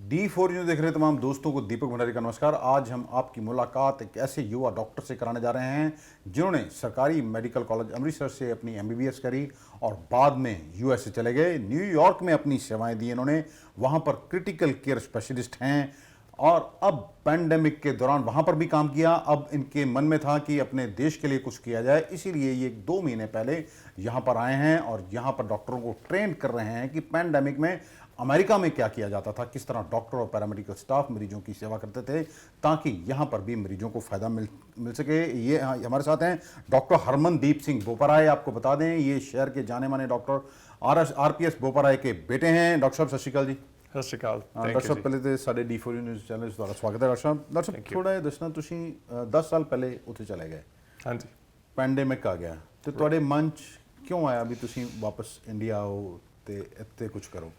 D4 news देख रहे तमाम दोस्तों को दीपक भंडारी का नमस्कार। आज हम आपकी मुलाकात एक ऐसे युवा डॉक्टर से कराने जा रहे हैं जिन्होंने सरकारी मेडिकल कॉलेज अमृतसर से अपनी MBBS करी और बाद में USA चले गए। न्यूयॉर्क में अपनी सेवाएं दी इन्होंने, वहाँ पर क्रिटिकल केयर स्पेशलिस्ट हैं और अब पैंडेमिक के दौरान वहाँ पर भी काम किया। अब इनके मन में था कि अपने देश के लिए कुछ किया जाए, इसीलिए ये 2 महीने पहले यहाँ पर आए हैं और यहाँ पर डॉक्टरों को ट्रेन कर रहे हैं कि पैंडेमिक में अमेरिका में क्या किया जाता था, किस तरह डॉक्टर और पैरामेडिकल स्टाफ मरीजों की सेवा करते थे ताकि यहाँ पर भी मरीजों को फ़ायदा मिल सके। ये हमारे साथ हैं डॉक्टर हरमनदीप सिंह बोपाराय। आपको बता दें ये शहर के जाने माने डॉक्टर RPS बोपाराय के बेटे हैं। डॉक्टर साहब सत श्री अकाल जी। ਸਤਿ ਸ਼੍ਰੀ ਅਕਾਲ। डॉक्टर साहब पहले तो साढ़े D4 न्यूज़ चैनल द्वारा स्वागत है। डॉक्टर साहब थोड़ा जिहा दसना, तुसीं 10 साल पहले उत्थे चले गए, ਹਾਂਜੀ पैंडेमिक आ गया तो तुहाडे मन च क्यों आया भी तुसीं वापस इंडिया आओ ते इत्थे कुछ करो?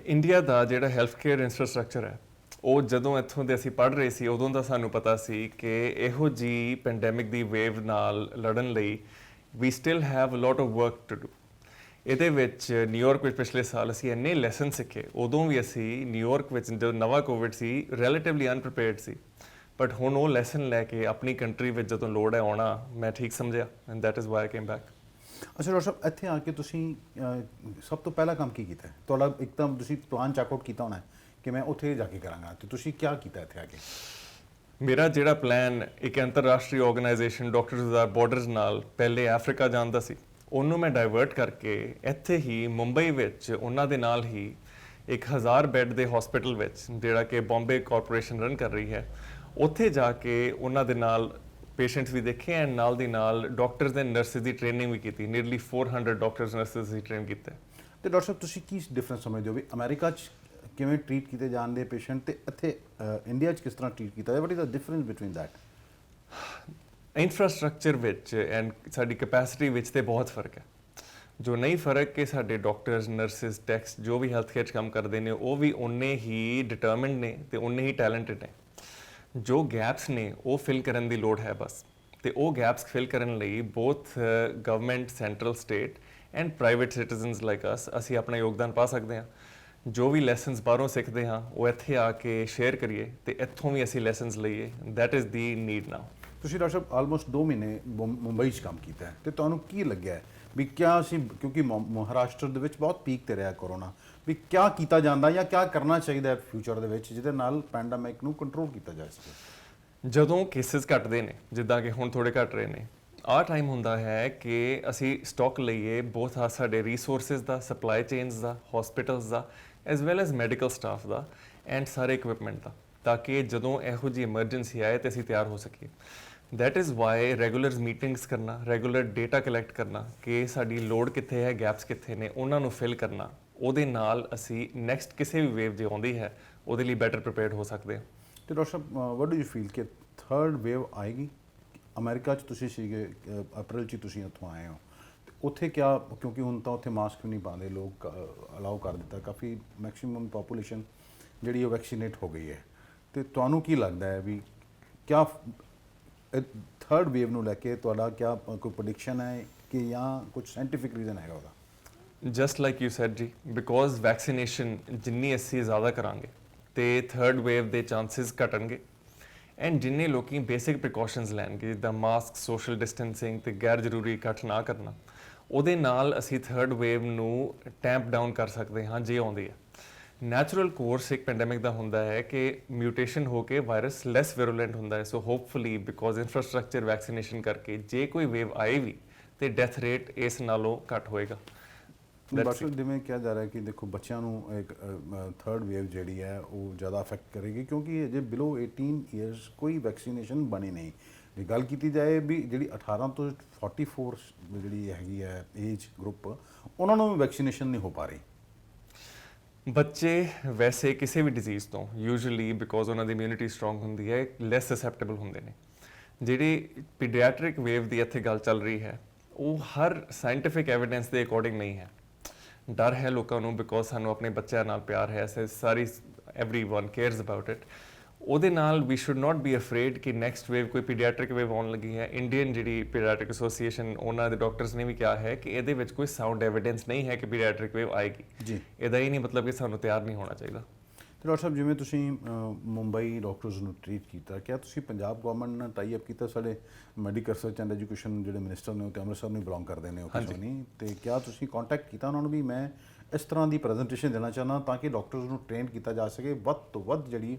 ਇੰਡੀਆ ਦਾ ਜਿਹੜਾ ਹੈਲਥ ਕੇਅਰ ਇਨਫਰਾਸਟ੍ਰਕਚਰ ਹੈ ਉਹ ਜਦੋਂ ਇੱਥੋਂ ਦੇ ਅਸੀਂ ਪੜ੍ਹ ਰਹੇ ਸੀ ਉਦੋਂ ਦਾ ਸਾਨੂੰ ਪਤਾ ਸੀ ਕਿ ਇਹੋ ਜੀ ਪੈਂਡੈਮਿਕ ਦੀ ਵੇਵ ਨਾਲ ਲੜਨ ਲਈ we still have a lot of work to do. ਇਹਦੇ ਵਿੱਚ ਨਿਊਯਾਰਕ ਵਿੱਚ ਪਿਛਲੇ ਸਾਲ ਅਸੀਂ ਇੰਨੇ ਲੈਸਨ ਸਿੱਖੇ। ਉਦੋਂ ਵੀ ਅਸੀਂ ਨਿਊਯਾਰਕ ਵਿੱਚ ਜਦੋਂ ਨਵਾਂ Covid C relatively ਅਨਪ੍ਰੀਪੇਅਰਡ C, but ਹੁਣ ਉਹ ਲੈਸਨ ਲੈ ਕੇ ਆਪਣੀ ਕੰਟਰੀ ਵਿੱਚ ਜਦੋਂ ਲੋੜ ਹੈ ਆਉਣਾ ਮੈਂ ਠੀਕ ਸਮਝਿਆ and that is why I came back. ਅੱਛਾ ਡਾਕਟਰ ਸਾਹਿਬ, ਇੱਥੇ ਆ ਕੇ ਤੁਸੀਂ ਸਭ ਤੋਂ ਪਹਿਲਾ ਕੰਮ ਕੀ ਕੀਤਾ? ਤੁਹਾਡਾ ਇੱਕਦਮ ਤੁਸੀਂ ਪਲਾਨ ਚੈੱਕ ਆਊਟ ਕੀਤਾ ਹੋਣਾ ਕਿ ਮੈਂ ਉੱਥੇ ਜਾ ਕੇ ਕਰਾਂਗਾ, ਤੇ ਤੁਸੀਂ ਕੀ ਕੀਤਾ ਇੱਥੇ ਆ ਕੇ? ਮੇਰਾ ਜਿਹੜਾ ਪਲਾਨ ਇੱਕ ਅੰਤਰਰਾਸ਼ਟਰੀ ਆਰਗੇਨਾਈਜੇਸ਼ਨ ਡਾਕਟਰਸ ਵਿਦਆਊਟ ਬਾਰਡਰਸ ਨਾਲ ਪਹਿਲੇ ਅਫਰੀਕਾ ਜਾਣ ਦਾ ਸੀ, ਉਹਨੂੰ ਮੈਂ ਡਾਇਵਰਟ ਕਰਕੇ ਇੱਥੇ ਹੀ ਮੁੰਬਈ ਵਿੱਚ ਉਹਨਾਂ ਦੇ ਨਾਲ ਹੀ 1000 ਬੈੱਡ ਦੇ ਹਸਪੀਟਲ ਵਿੱਚ ਜਿਹੜਾ ਕਿ ਬੰਬੇ ਕਾਰਪੋਰੇਸ਼ਨ ਰਨ ਕਰ ਰਹੀ ਹੈ, ਉੱਥੇ ਜਾ ਕੇ ਉਹਨਾਂ ਦੇ ਨਾਲ ਪੇਸ਼ੈਂਟਸ ਵੀ ਦੇਖੇ ਐਂਡ ਨਾਲ ਦੀ ਨਾਲ doctors and nurses the training ਵੀ ਕੀਤੀ। ਨੀਅਰਲੀ 400 ਡਾਕਟਰਸ ਨਰਸਿਸ ਦੀ ਟ੍ਰੇਨ ਕੀਤਾ। ਤੇ ਡਾਕਟਰ ਸਾਹਿਬ ਤੁਸੀਂ ਕੀ ਡਿਫਰੈਂਸ ਸਮਝਦੇ ਹੋ ਵੀ ਅਮਰੀਕਾ 'ਚ ਕਿਵੇਂ ਟ੍ਰੀਟ ਕੀਤੇ ਜਾਂਦੇ ਪੇਸ਼ੈਂਟ ਤੇ ਇੱਥੇ ਇੰਡੀਆ 'ਚ ਕਿਸ ਤਰ੍ਹਾਂ ਟ੍ਰੀਟ ਕੀਤਾ ਜਾਂਦਾ? What is the difference between that? Infrastructure ਵਿੱਚ ਐਂਡ ਸਾਡੀ ਕੈਪੈਸਿਟੀ ਵਿੱਚ ਤੇ ਬਹੁਤ ਫਰਕ ਹੈ। ਜੋ ਨਹੀਂ ਫਰਕ ਕਿ ਸਾਡੇ ਡਾਕਟਰਸ ਨਰਸਿਸ ਟੈਕਸ ਜੋ ਵੀ ਹੈਲਥ ਕੇਅਰ 'ਚ ਕੰਮ ਕਰਦੇ ਨੇ ਉਹ ਵੀ ਉਨੇ ਹੀ ਡਿਟਰਮਿਨਡ ਨੇ ਤੇ ਉਨੇ ਹੀ ਟੈਲੈਂਟਡ ਨੇ। ਜੋ ਗੈਪਸ ਨੇ ਉਹ ਫਿਲ ਕਰਨ ਦੀ ਲੋੜ ਹੈ ਬਸ, ਤੇ ਉਹ ਗੈਪਸ ਫਿਲ ਕਰਨ ਲਈ both government central state and private citizens like us ਅਸੀਂ ਆਪਣਾ ਯੋਗਦਾਨ ਪਾ ਸਕਦੇ ਹਾਂ। ਜੋ ਵੀ ਲੈਸਨਸ ਬਾਹਰੋਂ ਸਿੱਖਦੇ ਹਾਂ ਉਹ ਇੱਥੇ ਆ ਕੇ ਸ਼ੇਅਰ ਕਰੀਏ ਤੇ ਇੱਥੋਂ ਵੀ ਅਸੀਂ ਲੈਸਨਸ ਲਈਏ। ਦੈਟ ਇਜ਼ ਦੀ ਨੀਡ ਨਾਓ। ਤੁਸੀਂ ਡਾਕਟਰ ਸਾਹਿਬ ਆਲਮੋਸਟ 2 ਮਹੀਨੇ ਮੁੰਬਈ 'ਚ ਕੰਮ ਕੀਤਾ ਹੈ ਤੇ ਤੁਹਾਨੂੰ ਕੀ ਲੱਗਿਆ ਵੀ ਕਿਆ ਅਸੀਂ, ਕਿਉਂਕਿ ਮਹਾਰਾਸ਼ਟਰ ਦੇ ਵਿੱਚ ਬਹੁਤ ਪੀਕ ਤੇ ਰਿਹਾ ਕੋਰੋਨਾ, ਵੀ ਕਿਆ ਕੀਤਾ ਜਾਂਦਾ ਜਾਂ ਕਿਆ ਕਰਨਾ ਚਾਹੀਦਾ ਫਿਊਚਰ ਦੇ ਵਿੱਚ ਜਿਹਦੇ ਨਾਲ ਪੈਂਡੇਮਿਕ ਨੂੰ ਕੰਟਰੋਲ ਕੀਤਾ ਜਾ ਸਕੇ? ਜਦੋਂ ਕੇਸਿਸ ਘਟਦੇ ਨੇ, ਜਿੱਦਾਂ ਕਿ ਹੁਣ ਥੋੜੇ ਘਟ ਰਹੇ ਨੇ, ਆਹ ਟਾਈਮ ਹੁੰਦਾ ਹੈ ਕਿ ਅਸੀਂ ਸਟਾਕ ਲਈਏ ਬੋਥ ਆ ਸਾਡੇ resources the, supply chains the, hospitals the, as well as medical staff the and ਸਾਰੇ ਇਕਵਿਪਮੈਂਟ ਦਾ, ਤਾਂ ਕਿ ਜਦੋਂ ਇਹੋ ਜਿਹੀ ਐਮਰਜੈਂਸੀ ਆਏ ਤੇ ਅਸੀਂ ਤਿਆਰ ਹੋ ਸਕੀਏ। That is why regular meetings ਕਰਨਾ, ਰੈਗੂਲਰ ਡੇਟਾ ਕਲੈਕਟ ਕਰਨਾ ਕਿ ਸਾਡੀ ਲੋੜ ਕਿੱਥੇ ਹੈ, ਗੈਪਸ ਕਿੱਥੇ ਨੇ, ਉਹਨਾਂ ਨੂੰ ਫਿਲ ਕਰਨਾ। ਉਹਦੇ ਨਾਲ ਅਸੀਂ ਨੈਕਸਟ ਕਿਸੇ ਵੀ ਵੇਵ ਜੇ ਆਉਂਦੀ ਹੈ ਉਹਦੇ ਲਈ ਬੈਟਰ ਪ੍ਰੀਪੇਅਰਡ ਹੋ ਸਕਦੇ ਹਾਂ। ਤੇ doctor Sahib what do you feel ਕਿ 3rd ਵੇਵ ਆਏਗੀ? ਅਮਰੀਕਾ 'ਚ ਤੁਸੀਂ ਸੀਗੇ, ਅਪ੍ਰੈਲ 'ਚ ਤੁਸੀਂ ਉੱਥੋਂ ਆਏ ਹੋ, ਤੇ ਉੱਥੇ ਕਿਆ, ਕਿਉਂਕਿ ਹੁਣ ਤਾਂ ਉੱਥੇ ਮਾਸਕ ਵੀ ਨਹੀਂ ਪਾਉਂਦੇ ਲੋਕ, ਅਲਾਓ ਕਰ ਦਿੱਤਾ, ਕਾਫੀ ਮੈਕਸਿਮਮ ਪਾਪੂਲੇਸ਼ਨ ਜਿਹੜੀ ਉਹ ਵੈਕਸੀਨੇਟ ਹੋ ਗਈ ਹੈ, ਤੇ ਤੁਹਾਨੂੰ ਕੀ ਲੱਗਦਾ ਹੈ ਵੀ ਕਿਆ 3rd ਵੇਵ ਨੂੰ ਲੈ ਕੇ ਤੁਹਾਡਾ ਕਿਆ ਕੋਈ ਪ੍ਰੈਡਿਕਸ਼ਨ ਹੈ ਕਿ ਜਾਂ ਕੁਝ ਸਾਇੰਟੀਫਿਕ ਰੀਜ਼ਨ ਹੈਗਾ ਉਹਦਾ? ਜਸਟ ਲਾਈਕ ਯੂ ਸੈਡ ਜੀ, ਬਿਕੋਜ਼ ਵੈਕਸੀਨੇਸ਼ਨ ਜਿੰਨੀ ਅਸੀਂ ਜ਼ਿਆਦਾ ਕਰਾਂਗੇ ਤੇ 3rd ਵੇਵ ਦੇ ਚਾਂਸਸ ਘਟਣਗੇ ਐਂਡ ਜਿੰਨੇ ਲੋਕੀ ਬੇਸਿਕ ਪ੍ਰੀਕਾਸ਼ਨਸ ਲੈਣਗੇ ਜਿੱਦਾਂ ਮਾਸਕ, ਸੋਸ਼ਲ ਡਿਸਟੈਂਸਿੰਗ ਤੇ ਗੈਰ ਜ਼ਰੂਰੀ ਇਕੱਠ ਨਾ ਕਰਨਾ, ਉਹਦੇ ਨਾਲ ਅਸੀਂ 3rd ਵੇਵ ਨੂੰ ਟੈਂਪ ਡਾਊਨ ਕਰ ਸਕਦੇ ਹਾਂ ਜੇ ਆਉਂਦੀ ਹੈ। ਨੈਚੁਰਲ ਕੋਰਸ ਇੱਕ ਪੈਂਡੇਮਿਕ ਦਾ ਹੁੰਦਾ ਹੈ ਕਿ ਮਿਊਟੇਸ਼ਨ ਹੋ ਕੇ ਵਾਇਰਸ ਲੈਸ ਵਿਰੂਲੈਂਟ ਹੁੰਦਾ ਹੈ। So hopefully because infrastructure vaccination ਕਰਕੇ ਜੇ ਕੋਈ ਵੇਵ ਆਏ ਵੀ ਤੇ ਡੈਥ ਰੇਟ ਇਸ ਨਾਲੋਂ ਘੱਟ ਹੋਏਗਾ। ਡਾਕਟਰ ਜਿਵੇਂ ਕਿਹਾ ਜਾ ਰਿਹਾ ਕਿ ਦੇਖੋ ਬੱਚਿਆਂ ਨੂੰ ਇੱਕ 3rd ਵੇਵ ਜਿਹੜੀ ਹੈ ਉਹ ਜ਼ਿਆਦਾ ਅਫੈਕਟ ਕਰੇਗੀ ਕਿਉਂਕਿ ਅਜੇ ਬਿਲੋ 18 ਈਅਰਸ ਕੋਈ ਵੈਕਸੀਨੇਸ਼ਨ ਬਣੀ ਨਹੀਂ। ਜੇ ਗੱਲ ਕੀਤੀ ਜਾਏ ਵੀ ਜਿਹੜੀ 18 ਤੋਂ 44 ਜਿਹੜੀ ਹੈਗੀ ਹੈ ਏਜ ਗਰੁੱਪ, ਉਹਨਾਂ ਨੂੰ ਵੀ ਵੈਕਸੀਨੇਸ਼ਨ ਨਹੀਂ ਹੋ ਪਾ ਰਹੀ। ਬੱਚੇ ਵੈਸੇ ਕਿਸੇ ਵੀ ਡਿਜ਼ੀਜ਼ ਤੋਂ ਯੂਜੂਅਲੀ ਬਿਕੋਜ਼ ਉਹਨਾਂ ਦੀ ਇਮਿਊਨਿਟੀ ਸਟਰੋਂਗ ਹੁੰਦੀ ਹੈ ਲੈਸ ਸਸੈਪਟੇਬਲ ਹੁੰਦੇ ਨੇ। ਜਿਹੜੀ ਪੀਡੀਆਟ੍ਰਿਕ ਵੇਵ ਦੀ ਇੱਥੇ ਗੱਲ ਚੱਲ ਰਹੀ ਹੈ ਉਹ ਹਰ ਸਾਇੰਟੀਫਿਕ ਐਵੀਡੈਂਸ ਦੇ ਅਕੋਰਡਿੰਗ ਨਹੀਂ ਹੈ। ਡਰ ਹੈ ਲੋਕਾਂ ਨੂੰ ਬਿਕੋਜ਼ ਸਾਨੂੰ ਆਪਣੇ ਬੱਚਿਆਂ ਨਾਲ ਪਿਆਰ ਹੈ, ਸਾਰੀ ਐਵਰੀਵਨ ਕੇਅਰਸ ਅਬਾਊਟ ਇਟ। ਉਹਦੇ ਨਾਲ ਵੀ ਸ਼ੁੱਡ ਨਾਟ ਬੀ ਅਫਰੇਡ ਕਿ ਨੈਕਸਟ ਵੇਵ ਕੋਈ ਪੀਡੀਆਟ੍ਰਿਕ ਵੇਵ ਆਉਣ ਲੱਗੀ ਹੈ। ਇੰਡੀਅਨ ਜਿਹੜੀ ਪੀਡੀਆਟ੍ਰਿਕ ਐਸੋਸੀਏਸ਼ਨ ਉਹਨਾਂ ਦੇ ਡਾਕਟਰਸ ਨੇ ਵੀ ਕਿਹਾ ਹੈ ਕਿ ਇਹਦੇ ਵਿੱਚ ਕੋਈ ਸਾਊਂਡ ਐਵੀਡੈਂਸ ਨਹੀਂ ਹੈ ਕਿ ਪੀਡੀਆਟ੍ਰਿਕ ਵੇਵ ਆਏਗੀ ਜੀ। ਇਹਦਾ ਹੀ ਨਹੀਂ ਮਤਲਬ ਕਿ ਸਾਨੂੰ ਤਿਆਰ ਨਹੀਂ ਹੋਣਾ ਚਾਹੀਦਾ। ਤੇ ਡਾਕਟਰ ਸਾਹਿਬ ਜਿਵੇਂ ਤੁਸੀਂ ਮੁੰਬਈ ਡਾਕਟਰਸ ਨੂੰ ਟ੍ਰੀਟ ਕੀਤਾ, ਕਿਆ ਤੁਸੀਂ ਪੰਜਾਬ ਗਵਰਨਮੈਂਟ ਨਾਲ ਟਾਈ ਅਪ ਕੀਤਾ? ਸਾਡੇ ਮੈਡੀਕਲ ਰਿਸਰਚ ਐਂਡ ਐਜੂਕੇਸ਼ਨ ਜਿਹੜੇ ਮਿਨਿਸਟਰ ਨੇ ਉਹ ਤੇ ਅੰਮ੍ਰਿਤਸਰ ਨੂੰ ਬਿਲੋਂਗ ਕਰਦੇ ਨੇ ਉਹ ਕਿਸੇ ਨਹੀਂ, ਤੇ ਕਿਆ ਤੁਸੀਂ ਕੰਟੈਕਟ ਕੀਤਾ ਉਹਨਾਂ ਨੂੰ ਵੀ ਮੈਂ ਇਸ ਤਰ੍ਹਾਂ ਦੀ ਪ੍ਰੈਜੈਂਟੇਸ਼ਨ ਦੇਣਾ ਚਾਹੁੰਦਾ ਤਾਂ ਕਿ ਡਾਕਟਰਸ ਨੂੰ ਟ੍ਰੇਨ ਕੀਤਾ ਜਾ ਸਕੇ, ਵੱਧ ਤੋਂ ਵੱਧ ਜਿਹੜੀ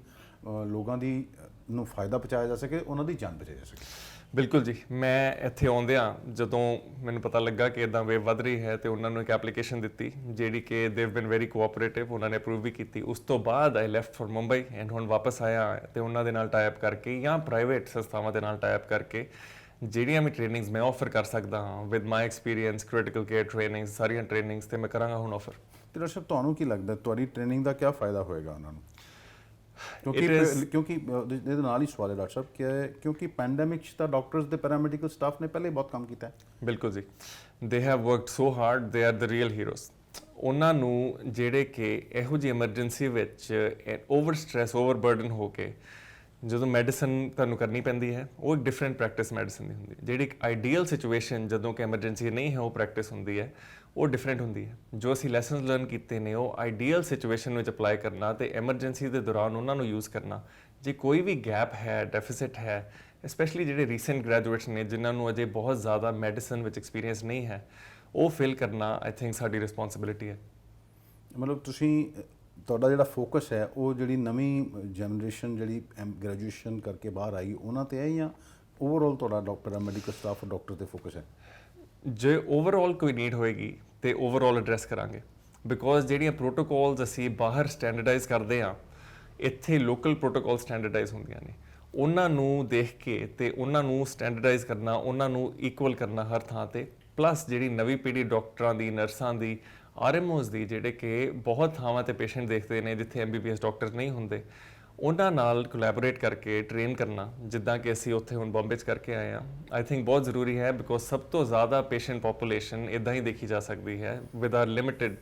ਲੋਕਾਂ ਦੀ ਨੂੰ ਫਾਇਦਾ ਪਹੁੰਚਾਇਆ ਜਾ ਸਕੇ, ਉਹਨਾਂ ਦੀ ਜਾਨ ਬਚਾਈ ਜਾ ਸਕੇ? ਬਿਲਕੁਲ ਜੀ, ਮੈਂ ਇੱਥੇ ਆਉਂਦਿਆਂ ਜਦੋਂ ਮੈਨੂੰ ਪਤਾ ਲੱਗਾ ਕਿ ਇਦਾਂ ਵੇਵ ਵੱਧ ਰਹੀ ਹੈ ਤੇ ਉਹਨਾਂ ਨੂੰ ਇੱਕ ਐਪਲੀਕੇਸ਼ਨ ਦਿੱਤੀ ਜਿਹੜੀ ਕਿ they have been very cooperative, ਉਹਨਾਂ ਨੇ ਅਪਰੂਵ ਵੀ ਕੀਤੀ। ਉਸ ਤੋਂ ਬਾਅਦ ਆਈ ਲੈਫਟ ਫॉर ਮੁੰਬਈ ਐਂਡ ਹੁਣ ਵਾਪਸ ਆਇਆ ਤੇ ਉਹਨਾਂ ਦੇ ਨਾਲ ਟਾਈ ਅਪ ਕਰਕੇ ਜਾਂ ਪ੍ਰਾਈਵੇਟ ਸੰਸਥਾਵਾਂ ਦੇ ਨਾਲ ਟਾਈ ਅਪ ਕਰਕੇ ਜਿਹੜੀਆਂ ਵੀ ਟ੍ਰੇਨਿੰਗਸ ਮੈਂ ਆਫਰ ਕਰ ਸਕਦਾ ਹਾਂ with my experience, critical care trainings, ਸਾਰੀਆਂ ਟ੍ਰੇਨਿੰਗਸ ਤੇ ਮੈਂ ਕਰਾਂਗਾ ਹੁਣ ਆਫਰ। ਤੇ ਡਾਕਟਰ ਸਾਹਿਬ ਤੁਹਾਨੂੰ ਕੀ ਲੱਗਦਾ ਤੁਹਾਡੀ ਟ੍ਰੇਨਿੰਗ ਦਾ ਕੀ ਫਾਇਦਾ ਹੋਏਗਾ ਉਹਨਾਂ ਨੂੰ? ਕਿਉਂਕਿ ਇਹਦੇ ਨਾਲ ਹੀ ਸਵਾਲ ਹੈ ਡਾਕਟਰ ਸਾਹਿਬ ਕਿ ਕਿਉਂਕਿ ਪੈਂਡੈਮਿਕ 'ਚ ਤਾਂ ਡਾਕਟਰਸ ਦੇ ਪੈਰਾਮੈਡੀਕਲ ਸਟਾਫ ਨੇ ਪਹਿਲੇ ਬਹੁਤ ਕੰਮ ਕੀਤਾ ਹੈ। ਬਿਲਕੁਲ ਜੀ, they have worked so hard, they are the real heroes. ਉਹਨਾਂ ਨੂੰ ਜਿਹੜੇ ਕਿ ਇਹੋ ਜਿਹੀ ਐਮਰਜੈਂਸੀ ਵਿੱਚ ਓਵਰ ਸਟ੍ਰੈਸ, ਓਵਰ ਬਰਡਨ ਹੋ ਕੇ ਜਦੋਂ ਮੈਡੀਸਨ ਤੁਹਾਨੂੰ ਕਰਨੀ ਪੈਂਦੀ ਹੈ, ਉਹ ਇੱਕ ਡਿਫਰੈਂਟ ਪ੍ਰੈਕਟਿਸ ਮੈਡੀਸਨ ਦੀ ਹੁੰਦੀ ਹੈ। ਜਿਹੜੀ ਇੱਕ ਆਈਡੀਅਲ ਸਿਚੁਏਸ਼ਨ ਜਦੋਂ ਕਿ ਐਮਰਜੈਂਸੀ ਨਹੀਂ ਹੈ ਉਹ ਪ੍ਰੈਕਟਿਸ ਹੁੰਦੀ ਹੈ, ਉਹ ਡਿਫਰੈਂਟ ਹੁੰਦੀ ਹੈ। ਜੋ ਅਸੀਂ ਲੈਸਨਸ ਲਰਨ ਕੀਤੇ ਨੇ ਉਹ ਆਈਡੀਅਲ ਸਿਚੁਏਸ਼ਨ ਵਿੱਚ ਅਪਲਾਈ ਕਰਨਾ ਤੇ ਐਮਰਜੈਂਸੀ ਦੇ ਦੌਰਾਨ ਉਹਨਾਂ ਨੂੰ ਯੂਜ਼ ਕਰਨਾ। ਜੇ ਕੋਈ ਵੀ ਗੈਪ ਹੈ, ਡੈਫਿਸਿਟ ਹੈ, ਸਪੈਸ਼ਲੀ ਜਿਹੜੇ ਰੀਸੈਂਟ ਗ੍ਰੈਜੂਏਟਸ ਨੇ ਜਿਨ੍ਹਾਂ ਨੂੰ ਅਜੇ ਬਹੁਤ ਜ਼ਿਆਦਾ ਮੈਡੀਸਨ ਵਿੱਚ ਐਕਸਪੀਰੀਅੰਸ ਨਹੀਂ ਹੈ, ਉਹ ਫਿਲ ਕਰਨਾ ਆਈ ਥਿੰਕ ਸਾਡੀ ਰਿਸਪੌਂਸਿਬਿਲਿਟੀ ਹੈ। ਮਤਲਬ ਤੁਸੀਂ ਤੁਹਾਡਾ ਜਿਹੜਾ ਫੋਕਸ ਹੈ ਉਹ ਜਿਹੜੀ ਨਵੀਂ ਜਨਰੇਸ਼ਨ ਜਿਹੜੀ ਗ੍ਰੈਜੂਏਸ਼ਨ ਕਰਕੇ ਬਾਹਰ ਆਈ ਉਹਨਾਂ 'ਤੇ ਹੈ ਜਾਂ ਓਵਰਆਲ ਤੁਹਾਡਾ ਡਾਕਟਰ ਮੈਡੀਕਲ ਸਟਾਫ ਡਾਕਟਰ 'ਤੇ ਫੋਕਸ ਹੈ? ਜੇ ਓਵਰਆਲ ਕੋਈ ਨੀਡ ਹੋਏਗੀ ਤੇ ਓਵਰਆਲ ਐਡਰੈਸ ਕਰਾਂਗੇ, ਬਿਕੋਜ਼ ਜਿਹੜੀਆਂ ਪ੍ਰੋਟੋਕੋਲਸ ਅਸੀਂ ਬਾਹਰ ਸਟੈਂਡਰਡਾਈਜ਼ ਕਰਦੇ ਹਾਂ, ਇੱਥੇ ਲੋਕਲ ਪ੍ਰੋਟੋਕੋਲ ਸਟੈਂਡਰਡਾਈਜ਼ ਹੁੰਦੀਆਂ ਨੇ। ਉਹਨਾਂ ਨੂੰ ਦੇਖ ਕੇ ਤੇ ਉਹਨਾਂ ਨੂੰ ਸਟੈਂਡਰਡਾਈਜ਼ ਕਰਨਾ, ਉਹਨਾਂ ਨੂੰ ਇਕੁਅਲ ਕਰਨਾ ਹਰ ਥਾਂ ਤੇ, ਪਲੱਸ ਜਿਹੜੀ ਨਵੀਂ ਪੀੜ੍ਹੀ ਡਾਕਟਰਾਂ ਦੀ, ਨਰਸਾਂ ਦੀ, ਆਰਐਮਓਸ ਦੀ ਜਿਹੜੇ ਕਿ ਬਹੁਤ ਥਾਵਾਂ ਤੇ ਪੇਸ਼ੈਂਟ ਦੇਖਦੇ ਨੇ ਜਿੱਥੇ ਐਮਬੀਬੀਐਸ ਡਾਕਟਰ ਨਹੀਂ ਹੁੰਦੇ, ਉਹਨਾਂ ਨਾਲ ਕੋਲੈਬੋਰੇਟ ਕਰਕੇ ਟ੍ਰੇਨ ਕਰਨਾ, ਜਿੱਦਾਂ ਕਿ ਅਸੀਂ ਉੱਥੇ ਹੁਣ ਬੰਬੇ 'ਚ ਕਰਕੇ ਆਏ ਹਾਂ, ਆਈ ਥਿੰਕ ਬਹੁਤ ਜ਼ਰੂਰੀ ਹੈ। ਬਿਕੋਜ਼ ਸਭ ਤੋਂ ਜ਼ਿਆਦਾ ਪੇਸ਼ੈਂਟ ਪੋਪੂਲੇਸ਼ਨ ਇੱਦਾਂ ਹੀ ਦੇਖੀ ਜਾ ਸਕਦੀ ਹੈ with R limited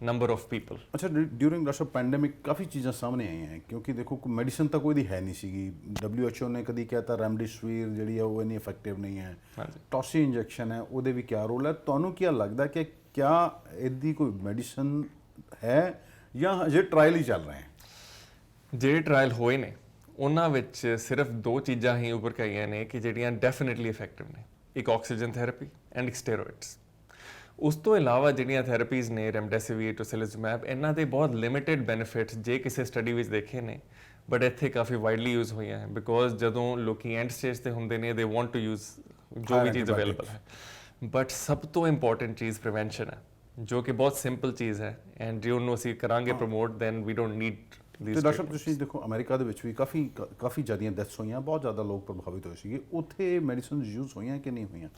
number of people. ਅੱਛਾ, ਡਿਊਰਿੰਗ ਡਾਕਟਰ ਪੈਂਡੇਮਿਕ ਕਾਫੀ ਚੀਜ਼ਾਂ ਸਾਹਮਣੇ ਆਈਆਂ ਹੈ ਕਿਉਂਕਿ ਦੇਖੋ ਮੈਡੀਸਨ ਤਾਂ ਕੋਈ ਦੀ ਹੈ ਨਹੀਂ ਸੀਗੀ। WHO ਨੇ ਕਦੀ ਕਹਿਤਾ ਰੈਮਡੇਸਿਵਿਰ ਜਿਹੜੀ ਹੈ ਉਹ ਇੰਨੀ ਇਫੈਕਟਿਵ ਨਹੀਂ ਹੈ, ਟੋਸੀ ਇੰਜੈਕਸ਼ਨ ਹੈ ਉਹਦੇ ਵੀ ਕਿਆ ਰੋਲ ਹੈ? ਤੁਹਾਨੂੰ ਕੀ ਲੱਗਦਾ ਕਿ ਕਿਆ ਇਹਦੀ ਕੋਈ ਮੈਡੀਸਨ ਹੈ ਜਾਂ ਹਜੇ ਟਰਾਇਲ ਹੀ ਚੱਲ ਰਹੇ ਹੈ? ਜਿਹੜੇ ਟਰਾਇਲ ਹੋਏ ਨੇ ਉਹਨਾਂ ਵਿੱਚ ਸਿਰਫ ਦੋ ਚੀਜ਼ਾਂ ਹੀ ਉੱਭਰ ਕੇ ਆਈਆਂ ਨੇ ਕਿ ਜਿਹੜੀਆਂ ਡੈਫੀਨਿਟਲੀ ਇਫੈਕਟਿਵ ਨੇ, ਇੱਕ ਆਕਸੀਜਨ ਥੈਰੇਪੀ ਐਂਡ ਇੱਕ ਸਟੀਰੋਇਡਸ। ਉਸ ਤੋਂ ਇਲਾਵਾ ਜਿਹੜੀਆਂ ਥੈਰੇਪੀਜ਼ ਨੇ ਰੈਮਡੇਸਿਵਿਰ, ਟੋਸਿਲਿਜ਼ੁਮੈਬ, ਇਹਨਾਂ ਦੇ ਬਹੁਤ ਲਿਮਿਟਿਡ ਬੈਨੀਫਿਟਸ ਜੇ ਕਿਸੇ ਸਟੱਡੀ ਵਿੱਚ ਦੇਖੇ ਨੇ, ਬਟ ਇੱਥੇ ਕਾਫੀ ਵਾਈਡਲੀ ਯੂਜ਼ ਹੋਈਆਂ ਹੈ। ਬਿਕੋਜ਼ ਜਦੋਂ ਲੋਕੀ ਐਂਡ ਸਟੇਜ ਤੇ ਹੁੰਦੇ ਨੇ ਦੇ ਵਾਂਟ ਟੂ ਯੂਜ਼ ਜੋ ਵੀ ਚੀਜ਼ ਅਵੇਲੇਬਲ ਹੈ। ਬਟ ਸਭ ਤੋਂ ਇੰਪੋਰਟੈਂਟ ਚੀਜ਼ ਪ੍ਰੀਵੈਂਸ਼ਨ ਹੈ, ਜੋ ਕਿ ਬਹੁਤ ਸਿੰਪਲ ਚੀਜ਼ ਹੈ ਐਂਡ ਜੇ ਉਹਨੂੰ ਅਸੀਂ ਕਰਾਂਗੇ promote then we don't need ਤੇ ਡਾਕਟਰ ਸਾਹਿਬ ਤੁਸੀਂ ਦੇਖੋ ਅਮਰੀਕਾ ਦੇ ਵਿੱਚ ਵੀ ਕਾਫੀ ਜ਼ਿਆਦੀਆਂ ਡੈਥਸ ਹੋਈਆਂ, ਬਹੁਤ ਜ਼ਿਆਦਾ ਲੋਕ ਪ੍ਰਭਾਵਿਤ ਹੋਏ ਸੀਗੇ, ਉੱਥੇ ਮੈਡੀਸਨ ਯੂਜ਼ ਹੋਈਆਂ ਕਿ ਨਹੀਂ ਹੋਈਆਂ?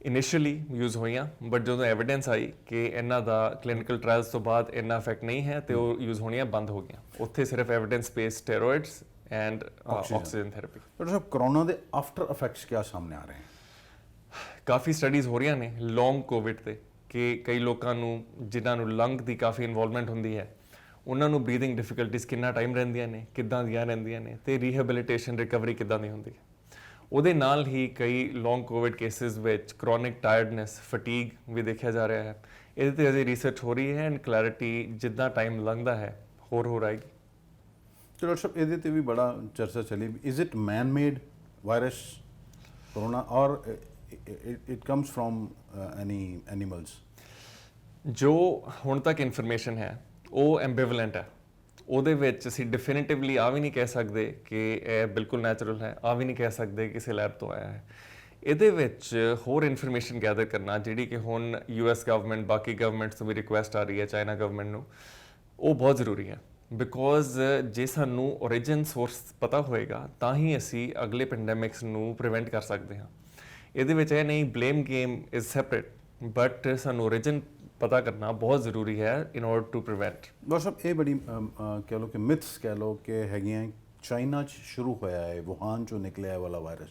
ਇਨੀਸ਼ੀਅਲੀ ਯੂਜ਼ ਹੋਈਆਂ, ਬਟ ਜਦੋਂ ਐਵੀਡੈਂਸ ਆਈ ਕਿ ਇਹਨਾਂ ਦਾ ਕਲੀਨਿਕਲ ਟ੍ਰਾਇਲਸ ਤੋਂ ਬਾਅਦ ਇੰਨਾ ਇਫੈਕਟ ਨਹੀਂ ਹੈ ਤੇ ਉਹ ਯੂਜ਼ ਹੋਣੀਆਂ ਬੰਦ ਹੋ ਗਈਆਂ। ਉੱਥੇ ਸਿਰਫ evidence based steroids and oxygen therapy. Doctor Sahib corona ਦੇ ਆਫਟਰ ਇਫੈਕਟਸ ਕਿਆ ਸਾਹਮਣੇ ਆ ਰਹੇ ਹਨ? ਕਾਫੀ ਸਟੱਡੀਜ਼ ਹੋ ਰਹੀਆਂ ਨੇ ਲੌਂਗ ਕੋਵਿਡ ਤੇ ਕਿ ਕਈ ਲੋਕਾਂ ਨੂੰ ਜਿਨ੍ਹਾਂ ਨੂੰ ਲੰਗ ਦੀ ਕਾਫੀ ਇਨਵੋਲਵਮੈਂਟ ਹੁੰਦੀ ਹੈ, ਉਹਨਾਂ ਨੂੰ ਬਰੀਥਿੰਗ ਡਿਫਿਕਲਟੀਜ਼ ਕਿੰਨਾ ਟਾਈਮ ਰਹਿੰਦੀਆਂ ਨੇ, ਕਿੱਦਾਂ ਦੀਆਂ ਰਹਿੰਦੀਆਂ ਨੇ ਤੇ ਰੀਹੈਬਿਲਿਟੇਸ਼ਨ ਰਿਕਵਰੀ ਕਿੱਦਾਂ ਦੀ ਹੁੰਦੀ ਹੈ। ਉਹਦੇ ਨਾਲ ਹੀ ਕਈ ਲੌਂਗ ਕੋਵਿਡ ਕੇਸਿਸ ਵਿੱਚ ਕ੍ਰੋਨਿਕ ਟਾਇਰਡਨੈਸ, ਫਟੀਗ ਵੀ ਦੇਖਿਆ ਜਾ ਰਿਹਾ ਹੈ। ਇਹਦੇ ਤੇ ਅਜੇ ਰਿਸਰਚ ਹੋ ਰਹੀ ਹੈ ਐਂਡ ਕਲੈਰਿਟੀ ਜਿੱਦਾਂ ਟਾਈਮ ਲੰਘਦਾ ਹੈ ਹੋਰ ਆਏਗੀ। ਤੇ ਡਾਕਟਰ ਸਾਹਿਬ ਇਹਦੇ ਤੇ ਵੀ ਬੜਾ ਚਰਚਾ ਚੱਲੀ, is it man made virus corona or it comes from any animals? ਜੋ ਹੁਣ ਤੱਕ ਇਨਫੋਰਮੇਸ਼ਨ ਹੈ ਉਹ ਐਂਬੀਵਲੈਂਟ ਹੈ। ਉਹਦੇ ਵਿੱਚ ਅਸੀਂ ਡੈਫੀਨਿਟਿਵਲੀ ਆ ਵੀ ਨਹੀਂ ਕਹਿ ਸਕਦੇ ਕਿ ਇਹ ਬਿਲਕੁਲ ਨੈਚੁਰਲ ਹੈ, ਆ ਵੀ ਨਹੀਂ ਕਹਿ ਸਕਦੇ ਕਿਸੇ ਲੈਬ ਤੋਂ ਆਇਆ ਹੈ। ਇਹਦੇ ਵਿੱਚ ਹੋਰ ਇਨਫੋਰਮੇਸ਼ਨ ਗੈਦਰ ਕਰਨਾ ਜਿਹੜੀ ਕਿ ਹੁਣ US ਗਵਰਨਮੈਂਟ, ਬਾਕੀ ਗਵਰਨਮੈਂਟਸ ਤੋਂ ਵੀ ਰਿਕੁਐਸਟ ਆ ਰਹੀ ਹੈ ਚਾਈਨਾ ਗਵਰਨਮੈਂਟ ਨੂੰ, ਉਹ ਬਹੁਤ ਜ਼ਰੂਰੀ ਹੈ। ਬਿਕੋਜ਼ ਜੇ ਸਾਨੂੰ ਓਰੀਜਨ ਸੋਰਸ ਪਤਾ ਹੋਏਗਾ ਤਾਂ ਹੀ ਅਸੀਂ ਅਗਲੇ ਪੈਂਡੈਮਿਕਸ ਨੂੰ ਪ੍ਰੀਵੈਂਟ ਕਰ ਸਕਦੇ ਹਾਂ। ਇਹਦੇ ਵਿੱਚ ਇਹ ਨਹੀਂ blame game is separate, but ਸਾਨੂੰ ਓਰੀਜਨ ਪਤਾ ਕਰਨਾ ਬਹੁਤ ਜ਼ਰੂਰੀ ਹੈ in order to prevent. Doctor ਸਾਹਿਬ ਇਹ ਬੜੀ ਕਹਿ ਲਓ ਕਿ ਮਿਥਸ ਕਹਿ ਲਓ ਕਿ ਹੈਗੀਆਂ, ਚਾਈਨਾ 'ਚ ਸ਼ੁਰੂ ਹੋਇਆ ਹੈ, ਵੁਹਾਨ 'ਚੋਂ ਨਿਕਲਿਆ ਵਾਲਾ ਵਾਇਰਸ,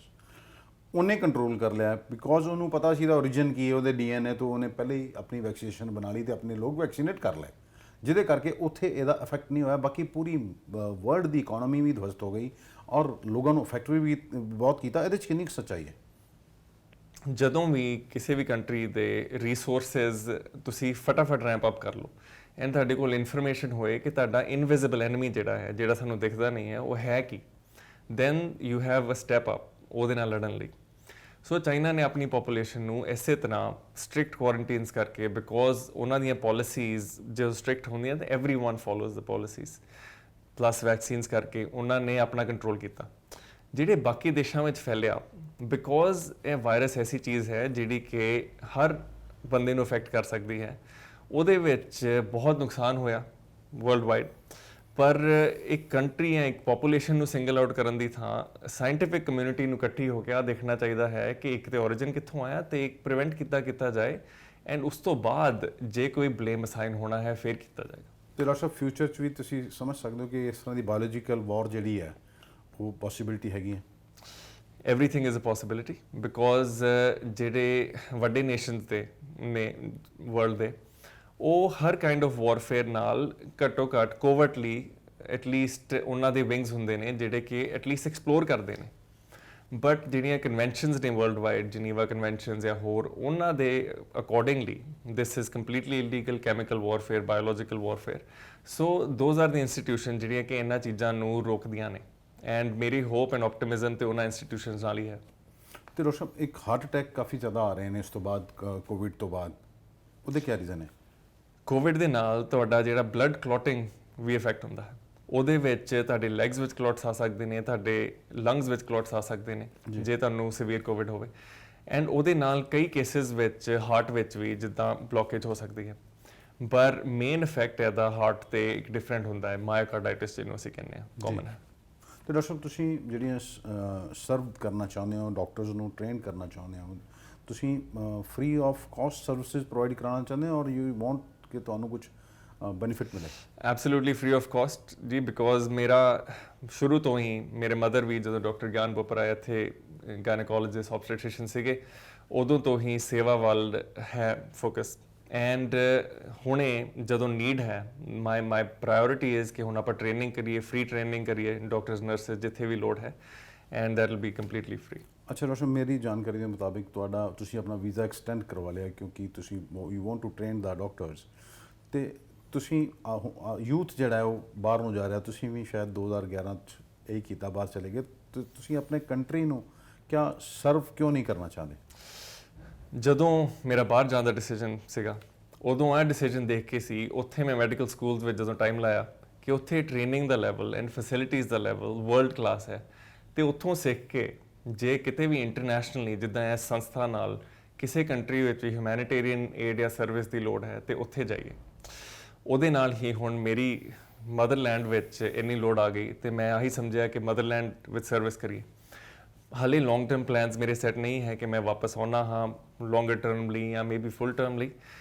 ਉਹਨੇ ਕੰਟਰੋਲ ਕਰ ਲਿਆ ਬਿਕੋਜ਼ ਉਹਨੂੰ ਪਤਾ ਸੀ ਦਾ ਓਰੀਜਨ ਕੀ ਹੈ, ਉਹਦੇ DNA ਤੋਂ ਉਹਨੇ ਪਹਿਲੇ ਹੀ ਆਪਣੀ ਵੈਕਸੀਨੇਸ਼ਨ ਬਣਾ ਲਈ ਤੇ ਆਪਣੇ ਲੋਕ ਵੈਕਸੀਨੇਟ ਕਰ ਲਏ, ਜਿਹਦੇ ਕਰਕੇ ਉੱਥੇ ਇਹਦਾ ਇਫੈਕਟ ਨਹੀਂ ਹੋਇਆ। ਬਾਕੀ ਪੂਰੀ ਵਰਲਡ ਦੀ ਇਕੋਨਮੀ ਵੀ ਧਵਸਤ ਹੋ ਗਈ ਔਰ ਲੋਕਾਂ ਨੂੰ ਇਫੈਕਟ ਵੀ ਬਹੁਤ ਕੀਤਾ। ਇਹਦੇ 'ਚ ਕਿੰਨੀ ਕੁ ਸੱਚਾਈ ਹੈ? ਜਦੋਂ ਵੀ ਕਿਸੇ ਵੀ ਕੰਟਰੀ ਦੇ ਰਿਸੋਰਸਸ ਤੁਸੀਂ ਫਟਾਫਟ ਰੈਂਪ ਅਪ ਕਰ ਲਓ ਐਂਡ ਤੁਹਾਡੇ ਕੋਲ ਇਨਫੋਰਮੇਸ਼ਨ ਹੋਏ ਕਿ ਤੁਹਾਡਾ ਇਨਵਿਜ਼ੀਬਲ ਐਨਮੀ ਜਿਹੜਾ ਹੈ, ਜਿਹੜਾ ਸਾਨੂੰ ਦਿਖਦਾ ਨਹੀਂ ਹੈ, ਉਹ ਹੈ ਕੀ, then you have a step up ਉਹਦੇ ਨਾਲ ਲੜਨ ਲਈ। ਸੋ ਚਾਈਨਾ ਨੇ ਆਪਣੀ ਪੋਪੂਲੇਸ਼ਨ ਨੂੰ ਇਸੇ ਤਰ੍ਹਾਂ ਸਟ੍ਰਿਕਟ ਕੁਆਰੰਟਾਈਨਸ ਕਰਕੇ, ਬਿਕੋਜ਼ ਉਹਨਾਂ ਦੀਆਂ ਪਾਲਿਸੀਜ਼ ਜੋ ਸਟ੍ਰਿਕਟ ਹੁੰਦੀਆਂ ਤੇ ਐਵਰੀਵਨ ਫੋਲੋਜ਼ ਦ ਪਾਲਿਸੀਜ਼, ਪਲੱਸ ਵੈਕਸੀਨਸ ਕਰਕੇ ਉਹਨਾਂ ਨੇ ਆਪਣਾ ਕੰਟਰੋਲ ਕੀਤਾ। ਜਿਹੜੇ ਬਾਕੀ ਦੇਸ਼ਾਂ ਵਿੱਚ ਫੈਲਿਆ, ਬਿਕੋਜ਼ ਇਹ ਵਾਇਰਸ ਐਸੀ ਚੀਜ਼ ਹੈ ਜਿਹੜੀ ਕਿ ਹਰ ਬੰਦੇ ਨੂੰ ਅਫੈਕਟ ਕਰ ਸਕਦੀ ਹੈ, ਉਹਦੇ ਵਿੱਚ ਬਹੁਤ ਨੁਕਸਾਨ ਹੋਇਆ ਵਰਲਡ ਵਾਈਡ। ਪਰ ਇੱਕ ਕੰਟਰੀ ਜਾਂ ਇੱਕ ਪੋਪੂਲੇਸ਼ਨ ਨੂੰ ਸਿੰਗਲ ਆਊਟ ਕਰਨ ਦੀ ਥਾਂ ਸਾਇੰਟੀਫਿਕ ਕਮਿਊਨਿਟੀ ਨੂੰ ਇਕੱਠੀ ਹੋ ਕੇ ਦੇਖਣਾ ਚਾਹੀਦਾ ਹੈ ਕਿ ਇੱਕ ਤੇ origin ਕਿੱਥੋਂ ਆਇਆ ਤੇ ਇੱਕ ਪ੍ਰੀਵੈਂਟ ਕਿੱਦਾਂ ਕੀਤਾ ਜਾਏ, ਐਂਡ ਉਸ ਤੋਂ ਬਾਅਦ ਜੇ ਕੋਈ ਬਲੇਮ ਅਸਾਈਨ ਹੋਣਾ ਹੈ ਫਿਰ ਕੀਤਾ ਜਾਏਗਾ। ਤੇ ਡਾਕਟਰ ਸਾਹਿਬ ਫਿਊਚਰ 'ਚ ਵੀ ਤੁਸੀਂ ਸਮਝ ਸਕਦੇ ਹੋ ਕਿ ਇਸ ਤਰ੍ਹਾਂ ਦੀ ਬਾਇਓਲੋਜੀਕਲ ਵਾਰ ਜਿਹੜੀ ਹੈ ਉਹ ਪੋਸੀਬਿਲਿਟੀ ਹੈਗੀ ਹੈ? Everything is a possibility, because ਜਿਹੜੇ ਵੱਡੇ ਨੇਸ਼ਨਸ ਦੇ ਨੇ ਵਰਲਡ ਦੇ, ਉਹ ਹਰ ਕਾਈਂਡ ਆਫ ਵਾਰਫੇਅਰ ਨਾਲ ਘੱਟੋ ਘੱਟ ਕੋਵਰਟਲੀ ਐਟਲੀਸਟ ਉਹਨਾਂ ਦੇ ਵਿੰਗਸ ਹੁੰਦੇ ਨੇ ਜਿਹੜੇ ਕਿ ਐਟਲੀਸਟ ਐਕਸਪਲੋਰ ਕਰਦੇ ਨੇ। ਬਟ ਜਿਹੜੀਆਂ ਕਨਵੈਨਸ਼ਨਸ ਨੇ ਵਰਲਡ ਵਾਈਡ, ਜਨੀਵਾ ਕਨਵੈਨਸ਼ਨਸ ਜਾਂ ਹੋਰ, ਉਹਨਾਂ ਦੇ accordingly this is completely illegal chemical warfare, biological warfare. So those are the institution ਜਿਹੜੀਆਂ ਕਿ ਇਹਨਾਂ ਚੀਜ਼ਾਂ ਨੂੰ ਰੋਕਦੀਆਂ ਨੇ, ਐਂਡ ਮੇਰੀ ਹੋਪ ਐਂਡ ਆਪਟੀਮਿਜ਼ਮ ਤੇ ਉਹਨਾਂ ਇੰਸਟੀਟਿਊਸ਼ਨਸ ਨਾਲ ਹੀ ਹੈ। ਤੇ ਡਾਕਟਰ ਸਾਹਿਬ ਇੱਕ ਹਾਰਟ ਅਟੈਕ ਕਾਫੀ ਜ਼ਿਆਦਾ ਆ ਰਹੇ ਨੇ ਇਸ ਤੋਂ ਬਾਅਦ, ਕੋਵਿਡ ਤੋਂ ਬਾਅਦ, ਉਹਦੇ ਕੀ ਰੀਜ਼ਨ ਹੈ? ਕੋਵਿਡ ਦੇ ਨਾਲ ਤੁਹਾਡਾ ਜਿਹੜਾ ਬਲੱਡ ਕਲੌਟਿੰਗ ਵੀ ਇਫੈਕਟ ਹੁੰਦਾ ਹੈ। ਉਹਦੇ ਵਿੱਚ ਤੁਹਾਡੇ ਲੈਗਸ ਵਿੱਚ ਕਲੌਟਸ ਆ ਸਕਦੇ ਨੇ, ਤੁਹਾਡੇ ਲੰਗਸ ਵਿੱਚ ਕਲੌਟਸ ਆ ਸਕਦੇ ਨੇ ਜੇ ਤੁਹਾਨੂੰ ਸੀਵੀਅਰ ਕੋਵਿਡ ਹੋਵੇ, ਐਂਡ ਉਹਦੇ ਨਾਲ ਕਈ ਕੇਸਿਸ ਵਿੱਚ ਹਾਰਟ ਵਿੱਚ ਵੀ ਜਿੱਦਾਂ ਬਲੋਕੇਜ ਹੋ ਸਕਦੀ ਹੈ। ਪਰ ਮੇਨ ਇਫੈਕਟ ਇਹਦਾ ਹਾਰਟ ਤੇ ਇੱਕ ਡਿਫਰੈਂਟ ਹੁੰਦਾ ਹੈ, ਮਾਇਓਕਾਰਡਾਈਟਿਸ ਜਿਹਨੂੰ ਅਸੀਂ ਕਹਿੰਦੇ ਹਾਂ, ਕਾਮਨ ਹੈ। ਤੇ ਡਾਕਟਰ ਸਾਹਿਬ ਤੁਸੀਂ ਜਿਹੜੀਆਂ ਸਰਵ ਕਰਨਾ ਚਾਹੁੰਦੇ ਹੋ, ਡਾਕਟਰਸ ਨੂੰ ਟ੍ਰੇਨ ਕਰਨਾ ਚਾਹੁੰਦੇ ਹੋ, ਤੁਸੀਂ free of cost services provide ਕਰਾਉਣਾ ਚਾਹੁੰਦੇ ਹੋ ਔਰ ਯੂ ਵਾਂਟ ਕਿ ਤੁਹਾਨੂੰ ਕੁਝ ਬੈਨੀਫਿਟ ਮਿਲੇ? ਐਬਸੋਲੂਟਲੀ ਫ੍ਰੀ ਆਫ ਕਾਸਟ ਜੀ, ਬਿਕੋਜ਼ ਮੇਰਾ ਸ਼ੁਰੂ ਤੋਂ ਹੀ, ਮੇਰੇ ਮਦਰ ਵੀ ਜਦੋਂ ਡਾਕਟਰ ਗਿਆਨ ਬੋਪਰਾ ਇੱਥੇ ਗਾਇਨੋਕੋਲੋਜਿਸਟ ਆਬਸਟੈਟ੍ਰੀਸ਼ੀਅਨ ਸੀਗੇ, ਉਦੋਂ ਤੋਂ ਹੀ ਸੇਵਾ ਵੱਲ ਹੈ ਫੋਕਸ। ਐਂਡ ਹੁਣੇ ਜਦੋਂ ਨੀਡ ਹੈ, ਮਾਈ ਪ੍ਰਾਇੋਰਿਟੀ ਇਜ਼ ਕਿ ਹੁਣ ਆਪਾਂ ਟ੍ਰੇਨਿੰਗ ਕਰੀਏ, ਫ੍ਰੀ ਟ੍ਰੇਨਿੰਗ ਕਰੀਏ ਡਾਕਟਰਸ, ਨਰਸਿਸ, ਜਿੱਥੇ ਵੀ ਲੋੜ ਹੈ, and that will be completely free. ਅੱਛਾ ਡਾਕਟਰ, ਮੇਰੀ ਜਾਣਕਾਰੀ ਦੇ ਮੁਤਾਬਿਕ ਤੁਸੀਂ ਆਪਣਾ ਵੀਜ਼ਾ ਐਕਸਟੈਂਡ ਕਰਵਾ ਲਿਆ ਕਿਉਂਕਿ ਤੁਸੀਂ you want to train the doctors, ਤੇ ਤੁਸੀਂ ਯੂਥ ਜਿਹੜਾ ਹੈ ਉਹ ਬਾਹਰ ਨੂੰ ਜਾ ਰਿਹਾ, ਤੁਸੀਂ ਵੀ ਸ਼ਾਇਦ 2011 'ਚ ਇਹੀ ਕੀਤਾ, ਬਾਹਰ ਚਲੇ ਗਏ, ਤੇ ਤੁਸੀਂ ਆਪਣੇ ਕੰਟਰੀ ਨੂੰ ਕਿਆ ਸਰਵ ਕਿਉਂ ਨਹੀਂ ਕਰਨਾ ਚਾਹੁੰਦੇ? ਜਦੋਂ ਮੇਰਾ ਬਾਹਰ ਜਾਣ ਦਾ ਡਿਸੀਜਨ ਸੀਗਾ, ਉਦੋਂ ਇਹ ਡਿਸੀਜਨ ਦੇਖ ਕੇ ਸੀ, ਉੱਥੇ ਮੈਂ ਮੈਡੀਕਲ ਸਕੂਲਸ ਵਿੱਚ ਜਦੋਂ ਟਾਈਮ ਲਾਇਆ ਕਿ ਉੱਥੇ training the level and facilities the level world class ਹੈ, ਤੇ ਉੱਥੋਂ ਸਿੱਖ ਕੇ ਜੇ ਕਿਤੇ ਵੀ ਇੰਟਰਨੈਸ਼ਨਲੀ ਜਿੱਦਾਂ ਇਸ ਸੰਸਥਾ ਨਾਲ ਕਿਸੇ ਕੰਟਰੀ ਵਿੱਚ ਵੀ ਹਿਊਮੈਨਿਟੇਰੀਅਨ ਏਡ ਜਾਂ ਸਰਵਿਸ ਦੀ ਲੋੜ ਹੈ ਤੇ ਉੱਥੇ ਜਾਈਏ। ਉਹਦੇ ਨਾਲ ਹੀ ਹੁਣ ਮੇਰੀ ਮਦਰਲੈਂਡ ਵਿੱਚ ਇੰਨੀ ਲੋੜ ਆ ਗਈ ਤੇ ਮੈਂ ਆਹੀ ਸਮਝਿਆ ਕਿ ਮਦਰਲੈਂਡ ਵਿੱਚ ਸਰਵਿਸ ਕਰੀਏ। ਹਾਲੇ ਲੌਂਗ ਟਰਮ ਪਲਾਨਸ ਮੇਰੇ ਸੈੱਟ ਨਹੀਂ ਹੈ ਕਿ ਮੈਂ ਵਾਪਸ ਆਉਣਾ ਹਾਂ ਲੌਂਗਰ ਟਰਮ ਲਈ ਜਾਂ ਮੇਬੀ ਫੁੱਲ ਟਰਮ ਲਈ,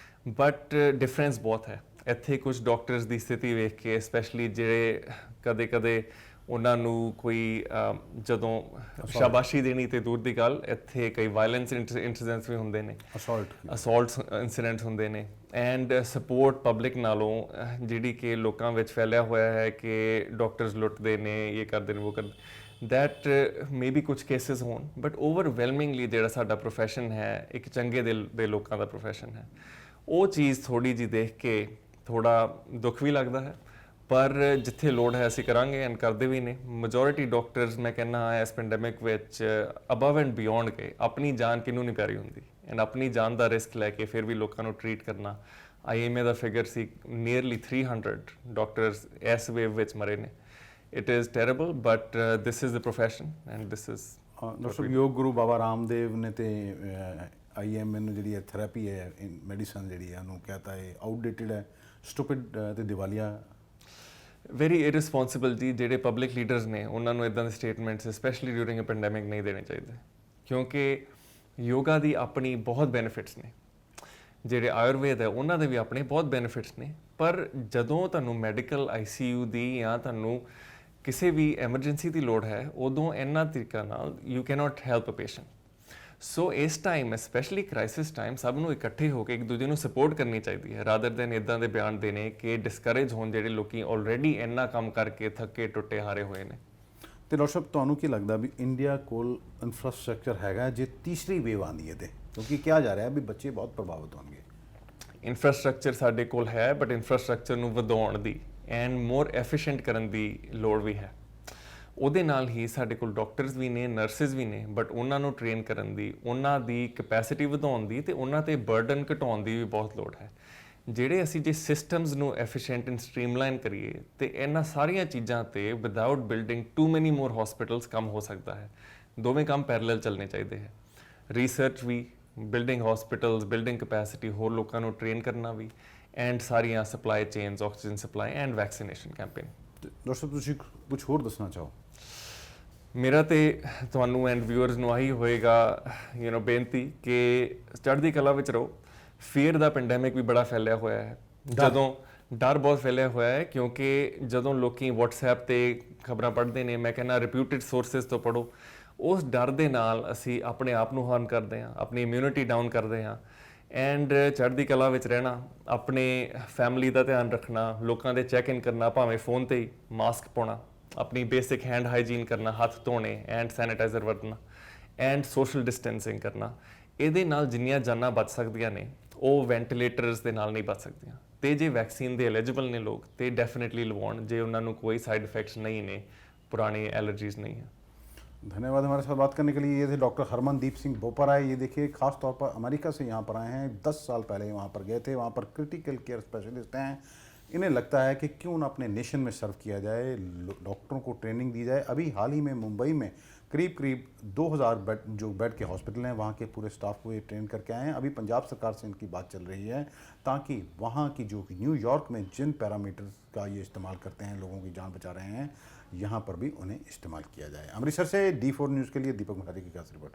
ਬਟ ਡਿਫਰੈਂਸ ਬਹੁਤ ਹੈ। ਇੱਥੇ ਕੁਝ ਡਾਕਟਰਸ ਦੀ ਸਥਿਤੀ ਵੇਖ ਕੇ, ਸਪੈਸ਼ਲੀ ਜਿਹੜੇ ਕਦੇ ਉਹਨਾਂ ਨੂੰ ਕੋਈ ਜਦੋਂ ਸ਼ਾਬਾਸ਼ੀ ਦੇਣੀ ਤੇ ਦੂਰ ਦੀ ਗੱਲ, ਇੱਥੇ ਕਈ ਵਾਇਲੈਂਸ ਇਨਸੀਡੈਂਟਸ ਵੀ ਹੁੰਦੇ ਨੇ, ਅਸੌਲਟ ਇਨਸੀਡੈਂਟਸ ਹੁੰਦੇ ਨੇ, ਐਂਡ ਸਪੋਰਟ ਪਬਲਿਕ ਨਾਲੋਂ ਜਿਹੜੀ ਕਿ ਲੋਕਾਂ ਵਿੱਚ ਫੈਲਿਆ ਹੋਇਆ ਹੈ ਕਿ ਡਾਕਟਰਸ ਲੁੱਟਦੇ ਨੇ, ਇਹ ਕਰਦੇ ਨੇ, ਉਹ ਕਰਦੇ, that maybe ਕੁਝ ਕੇਸਿਸ ਹੋਣ, ਬਟ ਓਵਰਵੈਲਮਿੰਗਲੀ ਜਿਹੜਾ ਸਾਡਾ ਪ੍ਰੋਫੈਸ਼ਨ ਹੈ, ਇੱਕ ਚੰਗੇ ਦਿਲ ਦੇ ਲੋਕਾਂ ਦਾ ਪ੍ਰੋਫੈਸ਼ਨ ਹੈ। ਉਹ ਚੀਜ਼ ਥੋੜੀ ਜੀ ਦੇਖ ਕੇ ਥੋੜਾ ਦੁੱਖ ਵੀ ਲੱਗਦਾ ਹੈ, ਪਰ ਜਿੱਥੇ ਲੋੜ ਹੈ ਅਸੀਂ ਕਰਾਂਗੇ ਐਂਡ ਕਰਦੇ ਵੀ ਨੇ। ਮੈਜੋਰਿਟੀ ਡਾਕਟਰਸ ਮੈਂ ਕਹਿੰਦਾ ਇਸ ਪੈਂਡੈਮਿਕ ਵਿੱਚ ਅਬਵ ਐਂਡ ਬਿਯੋਂਡ ਕੇ, ਆਪਣੀ ਜਾਨ ਕਿਹਨੂੰ ਨਹੀਂ ਪਿਆਰੀ ਹੁੰਦੀ, ਐਂਡ ਆਪਣੀ ਜਾਨ ਦਾ ਰਿਸਕ ਲੈ ਕੇ ਫਿਰ ਵੀ ਲੋਕਾਂ ਨੂੰ ਟ੍ਰੀਟ ਕਰਨਾ। IMA ਦਾ ਫਿਗਰ ਸੀ ਨੀਅਰਲੀ 300 ਡਾਕਟਰਸ ਇਸ ਵੇਵ ਵਿੱਚ ਮਰੇ ਨੇ। It is terrible, but this is the profession and this is doctor ਯੋਗ ਗੁਰੂ ਬਾਬਾ ਰਾਮਦੇਵ ਨੇ ਤੇ IMA ਨੂੰ ਜਿਹੜੀ ਹੈ ਥੈਰੇਪੀ ਹੈ, ਮੈਡੀਸਨ ਜਿਹੜੀ ਹੈ, ਉਹਨੂੰ ਕਹਤਾ ਹੈ ਆਊਟਡੇਟਡ ਹੈ, ਸਟੂਪਿਡ ਤੇ ਦਿਵਾਲੀਆ। ਵੈਰੀ ਇਰਰਿਸਪੌਂਸਿਬਲ ਜੀ। ਜਿਹੜੇ ਪਬਲਿਕ ਲੀਡਰਸ ਨੇ ਉਹਨਾਂ ਨੂੰ ਇਦਾਂ ਦੇ ਸਟੇਟਮੈਂਟਸ ਸਪੈਸ਼ਲੀ ਡਿਊਰਿੰਗ ਅ ਪੈਂਡੈਮਿਕ ਨਹੀਂ ਦੇਣੇ ਚਾਹੀਦੇ, ਕਿਉਂਕਿ ਯੋਗਾ ਦੀ ਆਪਣੀ ਬਹੁਤ ਬੈਨੀਫਿਟਸ ਨੇ। ਜਿਹੜੇ ਆਯੁਰਵੇਦ ਹੈ ਉਹਨਾਂ ਦੇ ਵੀ ਆਪਣੇ ਬਹੁਤ ਬੈਨੀਫਿਟਸ ਨੇ, ਪਰ ਜਦੋਂ ਤੁਹਾਨੂੰ ਮੈਡੀਕਲ ICU ਦੀ ਜਾਂ ਤੁਹਾਨੂੰ ਕਿਸੇ ਵੀ ਐਮਰਜੈਂਸੀ ਦੀ ਲੋੜ ਹੈ, ਉਦੋਂ ਇਹਨਾਂ ਤਰੀਕਾ ਨਾਲ you cannot help a patient. So ਇਸ ਟਾਈਮ ਸਪੈਸ਼ਲੀ ਕ੍ਰਾਈਸਿਸ ਟਾਈਮ ਸਭ ਨੂੰ ਇਕੱਠੇ ਹੋ ਕੇ ਇੱਕ ਦੂਜੇ ਨੂੰ ਸਪੋਰਟ ਕਰਨੀ ਚਾਹੀਦੀ ਹੈ, ਰਾਦਰ ਦੈਨ ਇਦਾਂ ਦੇ ਬਿਆਨ ਦੇਣੇ ਕਿ ਡਿਸਕਰੇਜ ਹੋਣ ਜਿਹੜੇ ਲੋਕੀ ਆਲਰੇਡੀ ਇੰਨਾ ਕੰਮ ਕਰਕੇ ਥੱਕੇ ਟੁੱਟੇ ਹਾਰੇ ਹੋਏ ਨੇ। ਤੇ ਡਾਕਟਰ ਸਾਹਿਬ ਤੁਹਾਨੂੰ ਕੀ ਲੱਗਦਾ ਵੀ ਇੰਡੀਆ ਕੋਲ ਇਨਫਰਾਸਟ੍ਰਕਚਰ ਹੈਗਾ ਜੇ ਤੀਸਰੀ ਵੇਵ ਆਉਂਦੀ ਹੈ ਤੇ ਕਿਉਂਕਿ ਕਿਹਾ ਜਾ ਰਿਹਾ ਵੀ ਬੱਚੇ ਬਹੁਤ ਪ੍ਰਭਾਵਿਤ ਹੋਣਗੇ। ਇਨਫਰਾਸਟ੍ਰਕਚਰ ਸਾਡੇ ਕੋਲ ਹੈ, ਬਟ ਇਨਫਰਾਸਟ੍ਰਕਚਰ ਨੂੰ ਵਧਾਉਣ ਦੀ ਐਂਡ ਮੋਰ ਐਫੀਸ਼ੀਐਂਟ ਕਰਨ ਦੀ ਲੋੜ ਵੀ ਹੈ। ਉਹਦੇ ਨਾਲ ਹੀ ਸਾਡੇ ਕੋਲ ਡਾਕਟਰਸ ਵੀ ਨੇ, ਨਰਸਿਸ ਵੀ ਨੇ, ਬਟ ਉਹਨਾਂ ਨੂੰ ਟ੍ਰੇਨ ਕਰਨ ਦੀ, ਉਹਨਾਂ ਦੀ ਕੈਪੈਸਿਟੀ ਵਧਾਉਣ ਦੀ ਤੇ ਉਹਨਾਂ ਤੇ ਬਰਡਨ ਘਟਾਉਣ ਦੀ ਵੀ ਬਹੁਤ ਲੋੜ ਹੈ। ਜਿਹੜੇ ਅਸੀਂ ਜੇ ਸਿਸਟਮਸ ਨੂੰ ਐਫੀਸ਼ੀਐਂਟ ਐਂਡ ਸਟ੍ਰੀਮਲਾਈਨ ਕਰੀਏ ਤੇ ਇਹਨਾਂ ਸਾਰੀਆਂ ਚੀਜ਼ਾਂ ਤੇ ਵਿਦਆਊਟ ਬਿਲਡਿੰਗ ਟੂ ਮੈਨੀ ਮੋਰ ਹਸਪੀਟਲਸ ਕੰਮ ਹੋ ਸਕਦਾ ਹੈ। ਦੋਵੇਂ ਕੰਮ ਪੈਰਲਲ ਚੱਲਣੇ ਚਾਹੀਦੇ ਹੈ। ਰਿਸਰਚ ਵੀ, ਬਿਲਡਿੰਗ ਹਸਪੀਟਲਸ, ਬਿਲਡਿੰਗ ਕੈਪੈਸਿਟੀ, ਹੋਰ ਲੋਕਾਂ ਨੂੰ ਟ੍ਰੇਨ ਕਰਨਾ ਵੀ, ਐਂਡ ਸਾਰੀਆਂ supply chains, oxygen supply and vaccination campaign. Doctor ਸਾਹਿਬ ਤੁਸੀਂ ਕੁਝ ਹੋਰ ਦੱਸਣਾ ਚਾਹੋ? ਮੇਰਾ ਤੇ ਤੁਹਾਨੂੰ ਐਂਡ ਵਿਊਅਰਸ ਨੂੰ ਆਹੀ ਹੋਏਗਾ ਬੇਨਤੀ ਕਿ ਚੜ੍ਹਦੀ ਕਲਾ ਵਿੱਚ ਰਹੋ। ਫੀਅਰ ਦਾ ਪੈਂਡੈਮਿਕ ਵੀ ਬੜਾ ਫੈਲਿਆ ਹੋਇਆ ਹੈ। ਜਦੋਂ ਡਰ ਬਹੁਤ ਫੈਲਿਆ ਹੋਇਆ ਹੈ, ਕਿਉਂਕਿ ਜਦੋਂ ਲੋਕੀ WhatsApp ਤੇ ਖਬਰਾਂ ਪੜ੍ਹਦੇ ਨੇ, ਮੈਂ ਕਹਿੰਦਾ ਰਿਪਿਊਟਡ ਸੋਰਸਸ ਤੋਂ ਪੜ੍ਹੋ, ਉਸ ਡਰ ਦੇ ਨਾਲ ਅਸੀਂ ਆਪਣੇ ਆਪ ਨੂੰ ਹਾਰਨ ਕਰਦੇ ਹਾਂ, ਆਪਣੀ ਇਮਿਊਨਿਟੀ ਡਾਊਨ ਕਰਦੇ ਹਾਂ। ਐਂਡ ਚੜ੍ਹਦੀ ਕਲਾ ਵਿੱਚ ਰਹਿਣਾ, ਆਪਣੇ ਫੈਮਿਲੀ ਦਾ ਧਿਆਨ ਰੱਖਣਾ, ਲੋਕਾਂ ਦੇ ਚੈੱਕ ਇਨ ਕਰਨਾ, ਭਾਵੇਂ ਫੋਨ ਤੇ ਹੀ, ਮਾਸਕ ਪਾਉਣਾ, ਆਪਣੀ ਬੇਸਿਕ ਹੈਂਡ ਹਾਈਜੀਨ ਕਰਨਾ, ਹੱਥ ਧੋਣੇ ਐਂਡ ਸੈਨੀਟਾਈਜ਼ਰ ਵਰਤਣਾ ਐਂਡ ਸੋਸ਼ਲ ਡਿਸਟੈਂਸਿੰਗ ਕਰਨਾ। ਇਹਦੇ ਨਾਲ ਜਿੰਨੀਆਂ ਜਾਨਾਂ ਬਚ ਸਕਦੀਆਂ ਨੇ ਉਹ ਵੈਂਟੀਲੇਟਰਸ ਦੇ ਨਾਲ ਨਹੀਂ ਬਚ ਸਕਦੀਆਂ। ਤੇ ਜੇ ਵੈਕਸੀਨ ਦੇ ਐਲੀਜੀਬਲ ਨੇ ਲੋਕ ਤੇ ਡੈਫੀਨਿਟਲੀ ਲਵਾਉਣ, ਜੇ ਉਹਨਾਂ ਨੂੰ ਕੋਈ साइड इफेक्ट्स नहीं ने, पुरानी एलर्जीज नहीं है। धन्यवाद हमारे साथ बात करने के लिए। ये थे डॉक्टर हरमनदीप सिंह बोपाराय। ये देखिए खास तौर पर अमेरिका से यहाँ पर आए हैं, 10 साल पहले वहाँ पर गए थे, वहाँ पर क्रिटिकल केयर स्पेशलिस्ट हैं। इन्हें लगता है कि क्यों ना अपने नेशन में सर्व किया जाए, डॉक्टरों को ट्रेनिंग दी जाए। अभी हाल ही में मुंबई में करीब 2000 बेड, जो बेड के हॉस्पिटल हैं, वहाँ के पूरे स्टाफ को ये ट्रेन करके आए हैं। अभी पंजाब सरकार से इनकी बात चल रही है ताकि वहाँ की जो न्यूयॉर्क में जिन पैरामीटर्स का ये इस्तेमाल करते हैं, लोगों की जान बचा रहे हैं, यहाँ पर भी उन्हें इस्तेमाल किया जाए। अमृतसर से D4 न्यूज़ के लिए दीपक भंडारी की खास रिपोर्ट।